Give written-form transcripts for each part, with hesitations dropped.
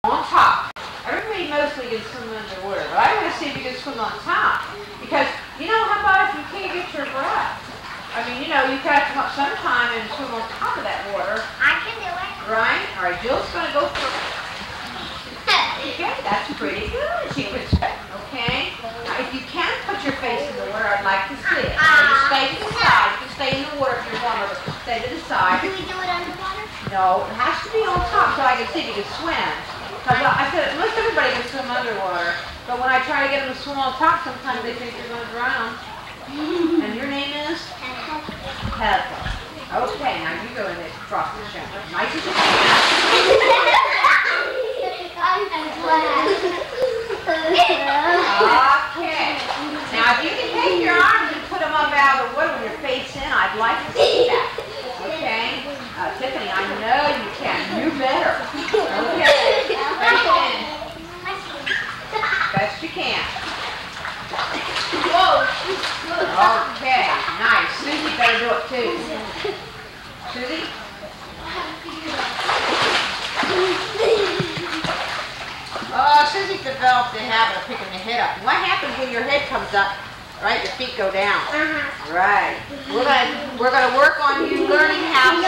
On top. Everybody mostly can swim underwater, but I want to see if you can swim on top. Because, how about if you can't get your breath? I mean, you got to come up sometime and swim on top of that water. I can do it. Right? All right, Jill's going to go for it. Okay, that's pretty good. She can swim. Okay? Now, if you can put your face in the water, I'd like to see it. So you stay to the side. You can stay in the water if you're warmer, but stay to the side. Can we do it underwater? No, it has to be on top so I can see if you can swim. Because I said most everybody can swim underwater, but when I try to get them to swim on top, sometimes they think you're going to drown. And your name is? Heather. Okay, now you go in there across the shoulder. Nice as you can. Okay. Now if you can take your arms and put them up out of the water with your face in, I'd like to see that. Okay? Tiffany, I know you can. You better. Okay. Right in. Best you can. Whoa. Okay. Nice. Susie better do it too. Susie? Susie developed the habit of picking the head up. What happens when your head comes up? Right, your feet go down. Right. We're gonna work on you learning how,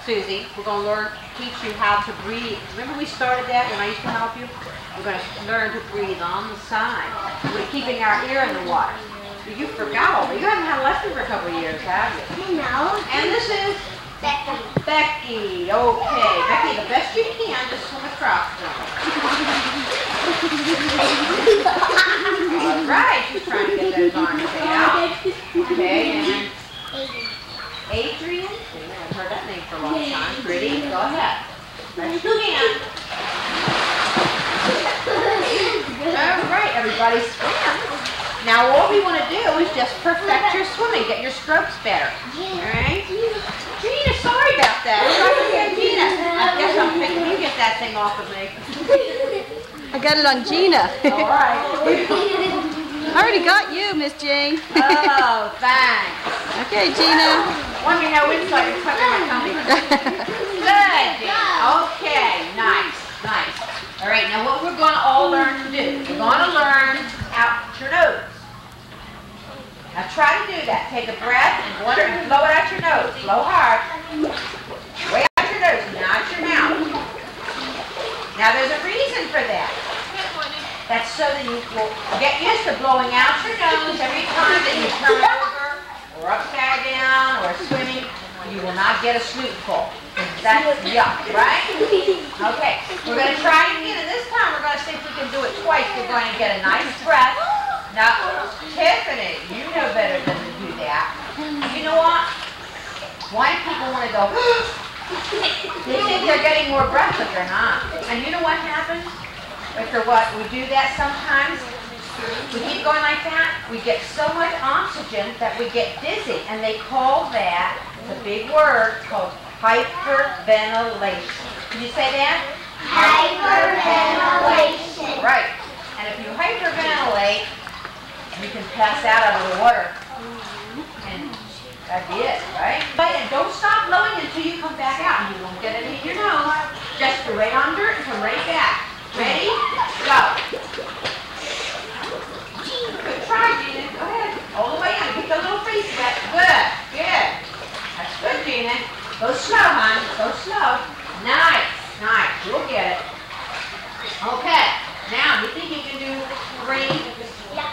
Susie. We're gonna teach you how to breathe. Remember we started that when I used to help you? We're gonna learn to breathe on the side. We're keeping our ear in the water. You forgot all that. You haven't had a lesson for a couple of years, have you? No. And this is Becky. Becky. Okay, Becky, the best you can, just swim across them. All right, she's trying to get those arms out. Okay, and Adrian. I've heard that name for a long time. Pretty. Go ahead. Best you can. All right, everybody swim. Now all we want to do is just perfect your swimming, get your strokes better. All right? Gina, sorry about that. Gina, I guess I'm thinking you get that thing off of me. I got it on Gina. All right. I already got you, Miss Jane. Oh, thanks. Okay, Gina. Let me know when so I can tuck in my tummy. Good, Gina. Okay, nice. All right, now what we're going to all learn to do, we're going to learn out your nose. Now try to do that. Take a breath and blow it out your nose. Blow hard. Way out your nose, not your mouth. Now there's a reason for that. That's so that you will get used to blowing out your nose every time that you turn over or upside down or swimming. You will not get a snoot full. That's yuck, right? Okay, we're going to try it again, and this time we're going to see if we can do it twice. We're going to get a nice breath. Now, Tiffany, you know better than to do that. You know what? Why people want to go, they think they're getting more breath, but they're not. And you know what happens? After what? We do that sometimes. We keep going like that. We get so much oxygen that we get dizzy. And they call that, the big word, called hyperventilation. Can you say that? Hyperventilation. Right. And if you hyperventilate, you can pass out of the water. And that'd be it, right? And don't stop blowing until you come back out. You won't get any in your nose. Just go right under it and come right back. Ready? Go. Good try, Gina. Go ahead. All the way in. Keep those little faces back. Good. That's good, Gina. Go slow, hon. Go slow. Nice. You'll get it. Okay. Now, you think you can do 3? Yeah.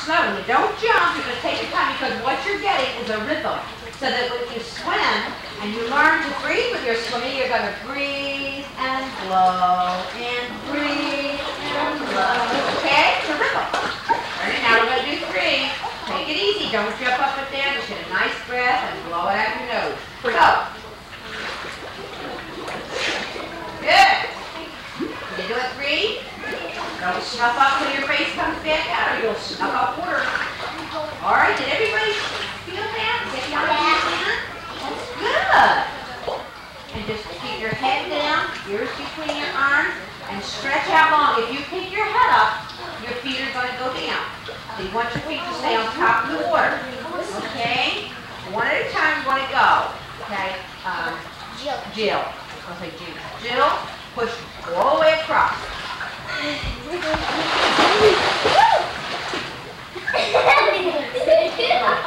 Slowly. Don't jump. You're going to take your time because what you're getting is a rhythm. So that when you swim and you learn to breathe with your swimming, you're going to breathe and blow and breathe and blow. Okay? It's a rhythm. All right, now we're going to do 3. Take it easy. Don't jump up and down. Just get a nice breath and blow it out your nose. Go. Good. Can you do it 3? Don't snuff up till your face comes back out or you'll snuff up water. All right, did everybody feel that? Get your hand? That's good. And just keep your head down, ears between your arms, and stretch out long. If you pick your head up, your feet are going to go down. So you want your feet to stay on top of the water. Okay? One at a time, you want to go. Okay? Jill. I was going to say Gina. Jill, push all the way across.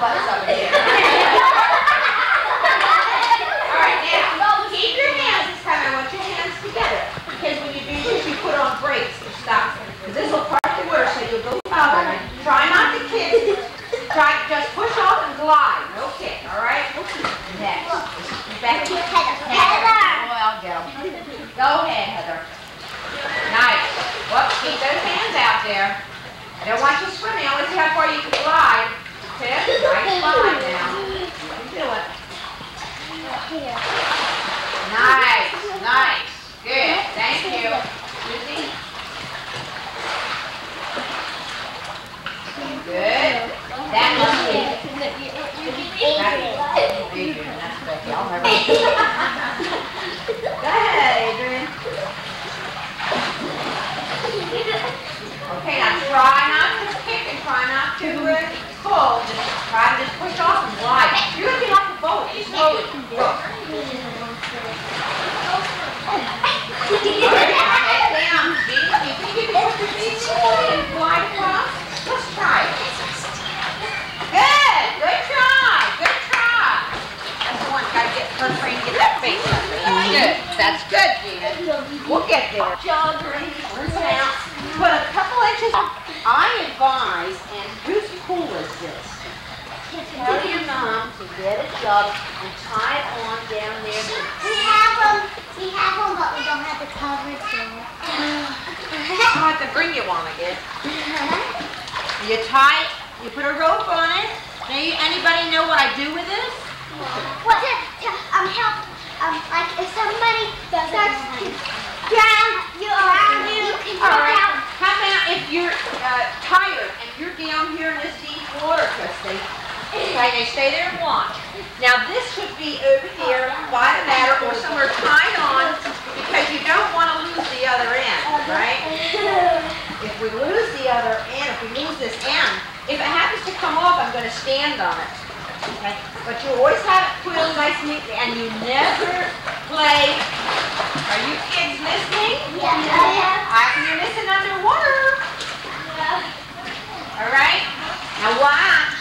Butts up here. Alright, now, keep your hands this time. I want your hands together. Because when you do this, you put on brakes to stop. Because this will part the water, so you'll go farther. Try not to kick. Try to just push off and glide. No kick, alright? Next. Back to Heather. Oh, I'll get them. Go ahead, Heather. Nice. Whoops, keep those hands out there. I don't want you swimming. I want to see how far you can glide. Tip. Nice glide now. You can do it. Nice. Nice. Good. Thank you. Susie. Good. That must be Adrian. That's Becky. I'll never. Go ahead, Adrian. Okay, now try not to kick and try not to pull. Just try to just push off and glide. You're going to be like a boat. You slowly go. Alright, down. You think you can put your feet slowly and glide across? Let's try it. Good. Good try. Good try. That's the one. Got to get first frame to get that face up. That's good. That's good, Gina. We'll get there. Jog, now. Put a couple inches. I advise, and whose pool is this? Tell your mom to get a jug and tie it on down there. We have them, but we don't have the coverage yet. I'll have to bring you one again. You tie it, you put a rope on it. Anybody know what I do with this? What? Help. Like if somebody starts to drown you around you, can All jump right. out. How about if you're tired and you're down here in this deep water, Christy? Okay, they stay there and watch. Now this should be over here by the ladder or somewhere tied on because you don't want to lose the other end, right? If we lose the other end, if we lose this end, if it happens to come off, I'm going to stand on it. Okay? But you always have it coiled nice and neatly, and you never play. Are you kids listening? Yeah. You're listening underwater. All right? Now watch.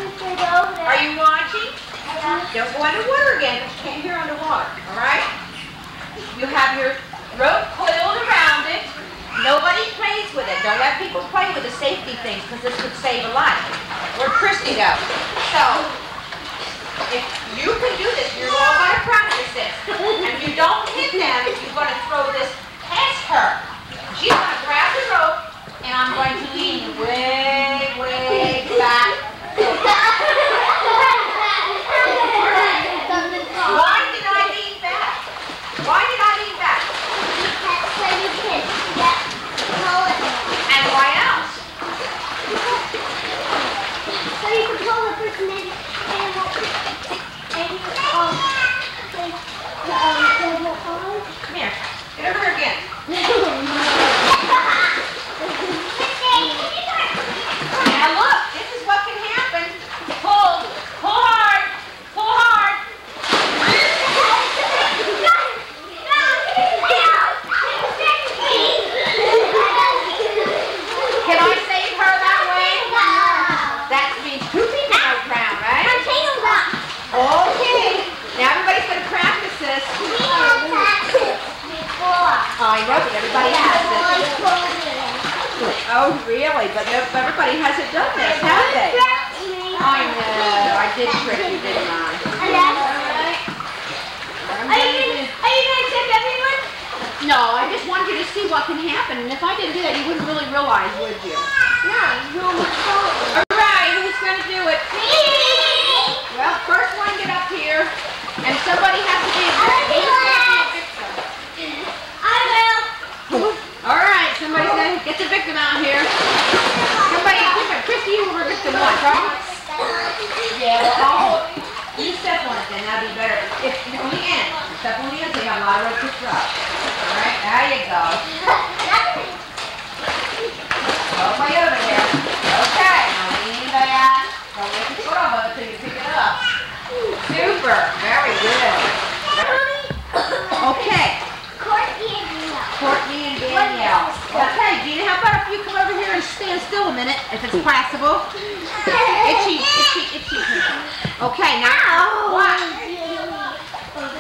Are you watching? Don't go underwater again, because you can't hear underwater. All right? You have your rope coiled around it. Nobody plays with it. Don't let people play with the safety things, because this could save a life. Where'd Christy go? So, if you can do this, you're all going to practice this. And if you don't hit them, you're going to throw this past her. She's going to grab the rope, and I'm going to lean way, way back. Why did I lean back? Why did I lean back? So you can pull it. And why else? So you can pull the person in Come here. Get over here again. Now look, this is what can happen. Pull. Pull hard. Pull hard. Can I save her that way? That means 2 people don't drown, right? Okay. Now everybody's going to practice this. I know, but everybody has this. Oh, really? But no, everybody hasn't done this, have they? I know. I did trick you, didn't I? Are you going to check everyone? No, I just wanted you to see what can happen. And if I didn't do that, you wouldn't really realize, would you? No, All right, who's going to do it? Well, first one get up here, and somebody has to be a victim. All right, somebody's going to get the victim out here. Somebody, Christy, you were victim one, right? Yeah, well, you step on it then, that'd be better. If on the end, step on the end so you have a lot of rope to throw. All right, there you go. All the way over here. Okay, now lean back. Don't let your foot off of it until you pick it up. Super, very good. Okay. Courtney and Danielle. Courtney and Danielle. Okay, Gina, how about if you come over here and stand still a minute, if it's possible? Itchy. Okay, now watch.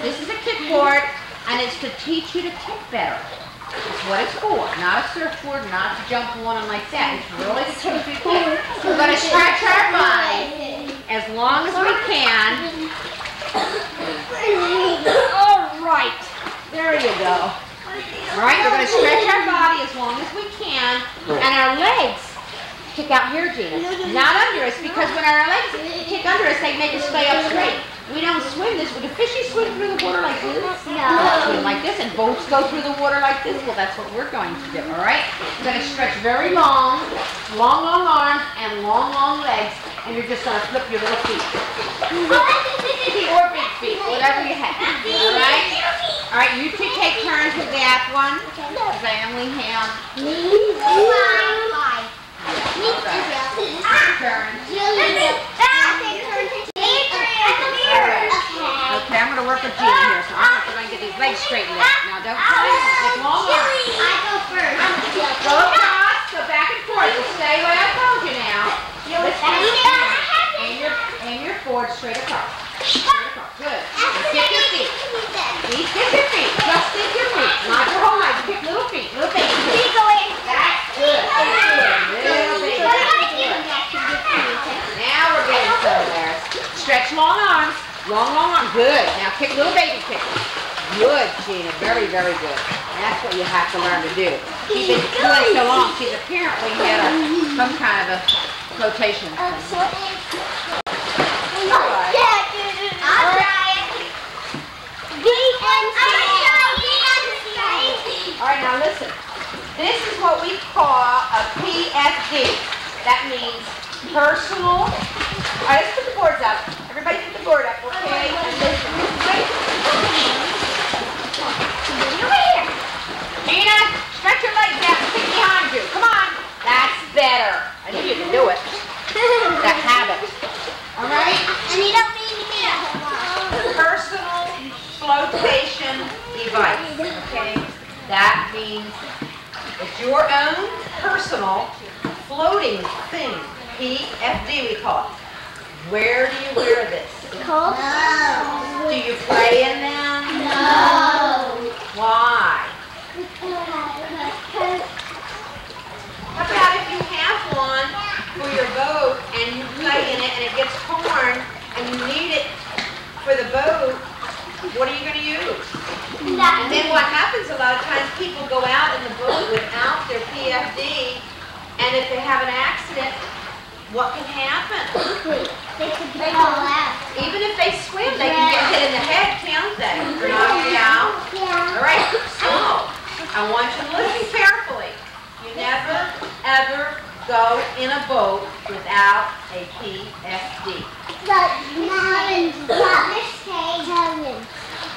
This is a kickboard, and it's to teach you to kick better. It's what it's for. Not a surfboard, not to jump on and like that. It's really to teach you to kick. We're going to stretch our body as long as we can. All right. There you go. All right, we're going to stretch our body as long as we can, and our legs kick out here, Gina. Not under us, because when our legs kick under us, they make us stay up straight. We don't swim this. Would the fishies swim through the water like this? No. Swim like this, and boats go through the water like this? Well, that's what we're going to do, all right? We're going to stretch very long arms and long legs, and you're just going to flip your little feet. Or big feet, whatever you have, all right? All right, you two take turns with that one, because I only have turns. Okay, I'm going to work with Gina here, so I'm going to get these legs straightened out. Now, don't play. Take long arms. I go first. Go across, go back and forth. Just stay where I told you now. Aim your forward straight across. Straight across. Good. Now kick your feet. Kick your feet. Just kick your feet. Not your whole leg. Kick little feet. Little baby feet. That's good. Little baby feet. Now we're getting somewhere. Stretch long arms. Long arms. Good. Now kick little baby kicks. Good, Gina. Very good. That's what you have to learn to do. She's been doing so long. She's apparently had some kind of a flotation thing. I'll try it. All right, now listen. This is what we call a PFD. That means personal. All right, let's put the boards up. Everybody put the board up, okay? And listen. Gina, stretch your legs out and kick behind you. Come on. That's better. I knew you could do it. That habit. All right? And you don't need me. Personal flotation device. Okay? That means it's your own personal floating thing. PFD we call it. Where do you wear this? Cold? Do you play in them? No. Why? How about if you have one for your boat and you play in it and it gets torn and you need it for the boat, what are you going to use? And then what happens a lot of times, people go out in the boat without their PFD, and if they have an accident, what can happen? They could fall out. Even if they swim, they can get hit in the head, can't they? Or knocked out. All right, so I want you to listen carefully. You never, ever go in a boat without a PFD.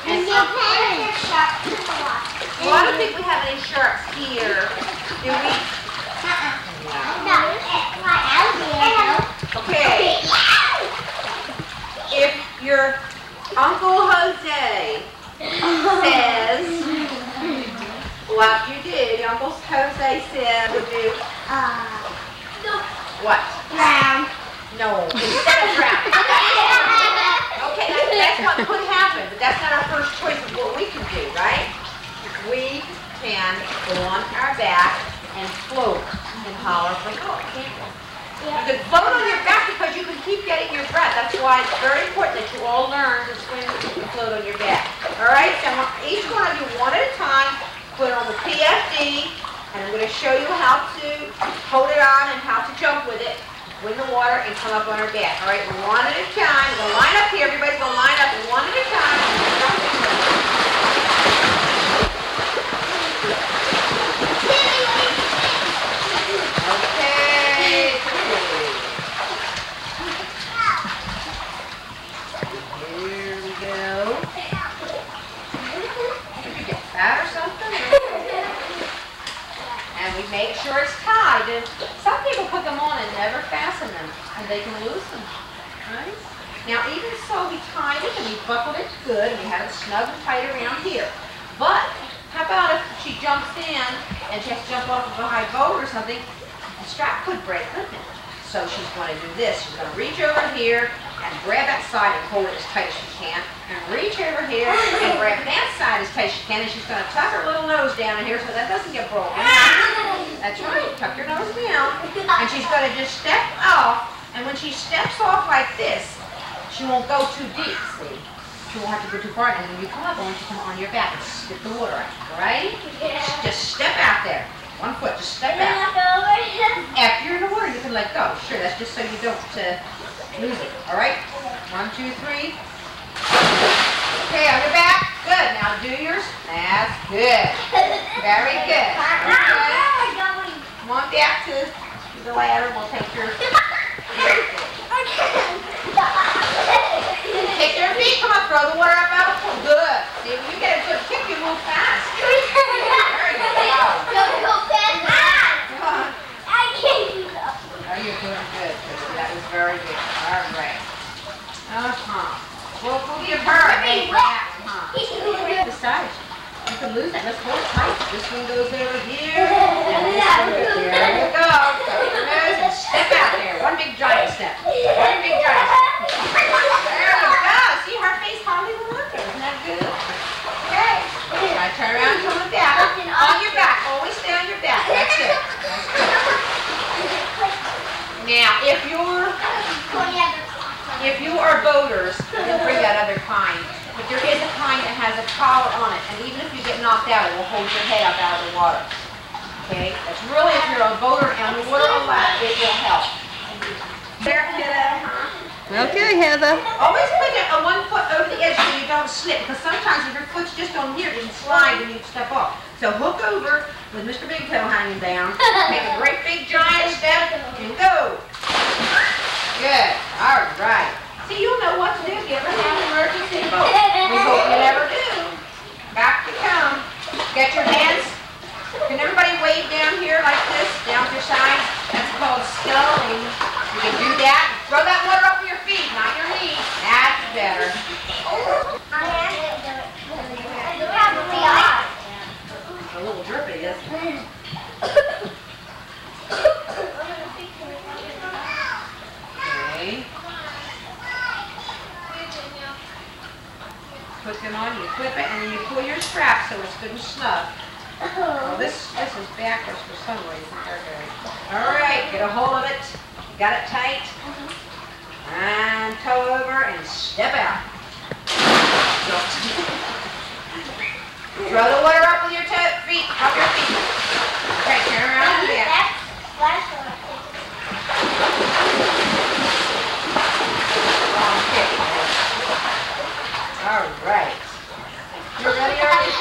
And well, I don't think we have any sharks here. Do we? Okay. If your Uncle Jose says what you did, Uncle Jose said would do what? Drown. No, instead of drown. Okay, that's what could happen, but that's not our first choice of what we can do, right? We can go on our back and float and holler for help, can't we? You can float on your back because you can keep getting your breath. That's why it's very important that you all learn to swim and float on your back. All right, so each one of you, one at a time, put on the PFD, and I'm going to show you how to hold it on and how to jump with it, win the water, and come up on our back. All right, one at a time. We're going to line up here. Everybody's going to line up one at a time. Okay. Here we go. Did you get that or something? And we make sure it's tied. And some people put them on and never fasten them, and they can lose them. Right? Now, even so, we tied it and we buckled it good, and we had it snug and tight around here. But how about if she jumps in and she has to jump off of a high boulder or something, the strap could break, couldn't it? So she's going to do this. She's going to reach over here and grab that side and hold it as tight as she can. And reach over here and grab that side as tight as she can. And she's going to tuck her little nose down in here so that doesn't get broken. That's right. Tuck your nose down. And she's going to just step off. And when she steps off like this, she won't go too deep, see? She won't have to go too far. And when you come up, I want you to come on your back and spit the water out. All right? Just step out there. One foot, just step out. After you're in the water, you can let go. Sure, that's just so you don't lose it. All right? 1, 2, 3. Okay, on your back. Good. Now do yours. That's good. Very good. Okay. Come on back to the ladder. We'll take your take your feet. Come on, throw the water up out. Good. See, when you get a good kick, you move fast. Very good. Oh, you're doing good, Chrissy. That was very good. All right. We'll give her a name for that one, Besides, you can lose it. Let's hold it tight. This one goes over here. And this one goes there. There you go. Cover your nose and step out there. One big giant step. One big giant step. There you go. See, her face hardly even looked. Isn't that good? Okay. Now turn around and come on back. On your back. Always stay on your back. That's it. That's good. Now, if you are boaters, you can bring that other kind. But there is a kind that has a collar on it, and even if you get knocked out, it will hold your head up out of the water. Okay? That's really, if you're a boater and the water will lap, it will help. There, Heather. Okay, Heather. Always put it on one foot over the edge so you don't slip, because sometimes if your foot's just on here, it can slide when you step off. So hook over with Mr. Big Toe hanging down, make a great big giant step, and go. Good. All right. See, you'll know what to do if you ever have an emergency boat. We hope you never do. Back you come. Get your hands. Can everybody wave down here like this, down to your sides? That's called sculling. You can do that. Throw that water up with your feet, not your knees. That's better. A little drippy, isn't it? Okay. Put them on, you clip it, and then you pull your strap so it's good and snug. Well, this is backwards for some reason. All right, get a hold of it. Got it tight. And toe over and step out. Throw the water up with your feet, up your feet. Okay, turn around and back. All right. You ready already?